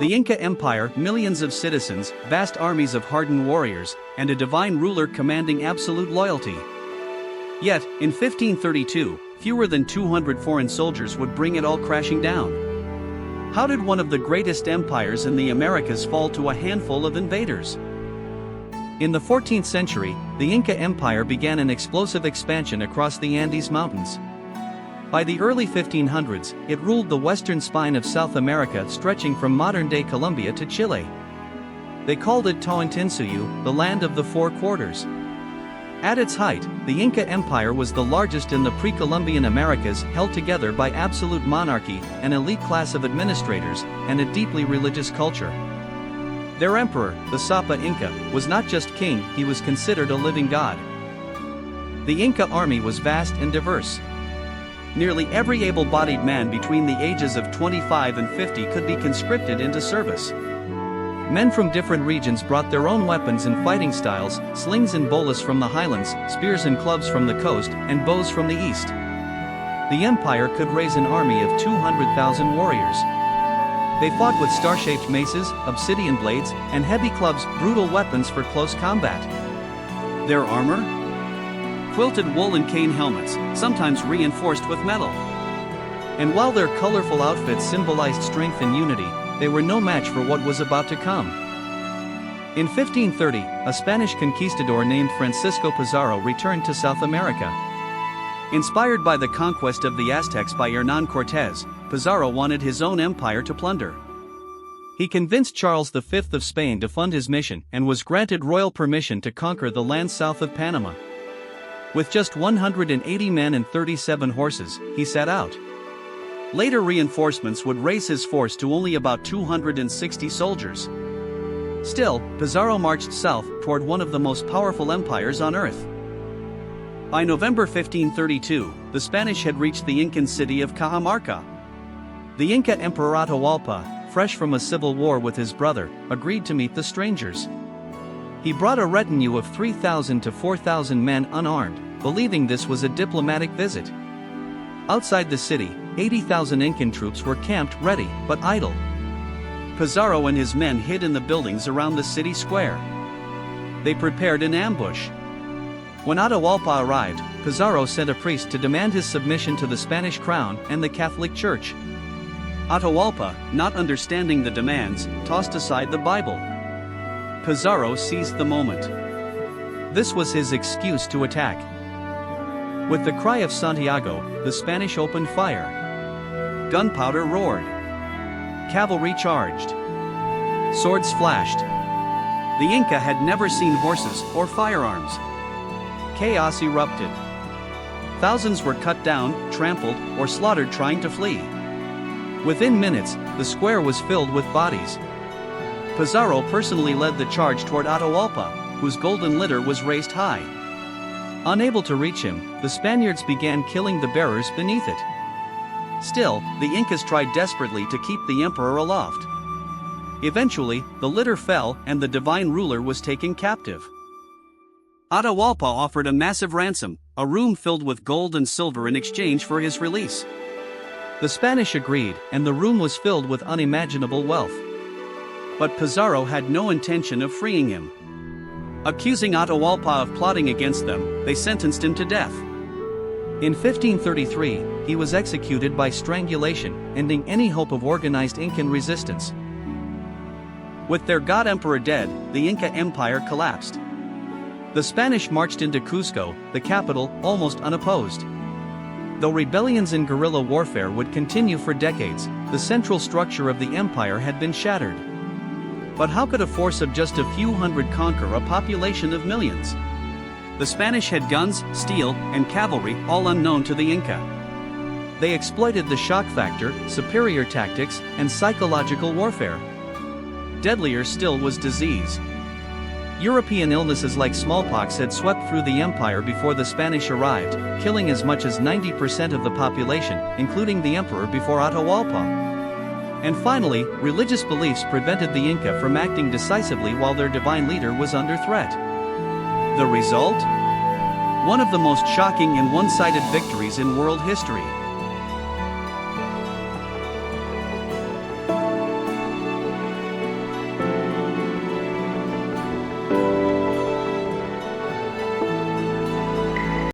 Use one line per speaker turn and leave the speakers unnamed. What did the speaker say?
The Inca Empire, millions of citizens, vast armies of hardened warriors, and a divine ruler commanding absolute loyalty. Yet, in 1532, fewer than 200 foreign soldiers would bring it all crashing down. How did one of the greatest empires in the Americas fall to a handful of invaders? In the 14th century, the Inca Empire began an explosive expansion across the Andes Mountains. By the early 1500s, it ruled the western spine of South America stretching from modern-day Colombia to Chile. They called it Tawantinsuyu, the land of the four quarters. At its height, the Inca Empire was the largest in the pre-Columbian Americas, held together by absolute monarchy, an elite class of administrators, and a deeply religious culture. Their emperor, the Sapa Inca, was not just king, he was considered a living god. The Inca army was vast and diverse. Nearly every able-bodied man between the ages of 25 and 50 could be conscripted into service. Men from different regions brought their own weapons and fighting styles, slings and bolas from the highlands, spears and clubs from the coast, and bows from the east. The empire could raise an army of 200,000 warriors. They fought with star-shaped maces, obsidian blades, and heavy clubs, brutal weapons for close combat. Their armor? Quilted wool and cane helmets, sometimes reinforced with metal. And while their colorful outfits symbolized strength and unity, they were no match for what was about to come. In 1530, a Spanish conquistador named Francisco Pizarro returned to South America. Inspired by the conquest of the Aztecs by Hernán Cortés, Pizarro wanted his own empire to plunder. He convinced Charles V of Spain to fund his mission and was granted royal permission to conquer the land south of Panama. With just 180 men and 37 horses, he set out. Later reinforcements would raise his force to only about 260 soldiers. Still, Pizarro marched south toward one of the most powerful empires on earth. By November 1532, the Spanish had reached the Incan city of Cajamarca. The Inca Emperor Atahualpa, fresh from a civil war with his brother, agreed to meet the strangers. He brought a retinue of 3,000 to 4,000 men unarmed, believing this was a diplomatic visit. Outside the city, 80,000 Incan troops were camped ready, but idle. Pizarro and his men hid in the buildings around the city square. They prepared an ambush. When Atahualpa arrived, Pizarro sent a priest to demand his submission to the Spanish crown and the Catholic Church. Atahualpa, not understanding the demands, tossed aside the Bible. Pizarro seized the moment. This was his excuse to attack. With the cry of Santiago, the Spanish opened fire. Gunpowder roared. Cavalry charged. Swords flashed. The Inca had never seen horses or firearms. Chaos erupted. Thousands were cut down, trampled, or slaughtered trying to flee. Within minutes, the square was filled with bodies. Pizarro personally led the charge toward Atahualpa, whose golden litter was raised high. Unable to reach him, the Spaniards began killing the bearers beneath it. Still, the Incas tried desperately to keep the emperor aloft. Eventually, the litter fell and the divine ruler was taken captive. Atahualpa offered a massive ransom, a room filled with gold and silver in exchange for his release. The Spanish agreed, and the room was filled with unimaginable wealth. But Pizarro had no intention of freeing him. Accusing Atahualpa of plotting against them, they sentenced him to death. In 1533, he was executed by strangulation, ending any hope of organized Incan resistance. With their god emperor dead, the Inca Empire collapsed. The Spanish marched into Cusco, the capital, almost unopposed. Though rebellions and guerrilla warfare would continue for decades, the central structure of the empire had been shattered. But how could a force of just a few hundred conquer a population of millions? The Spanish had guns, steel, and cavalry, all unknown to the Inca. They exploited the shock factor, superior tactics, and psychological warfare. Deadlier still was disease. European illnesses like smallpox had swept through the empire before the Spanish arrived, killing as much as 90% of the population, including the emperor before Atahualpa. And finally, religious beliefs prevented the Inca from acting decisively while their divine leader was under threat. The result? One of the most shocking and one-sided victories in world history.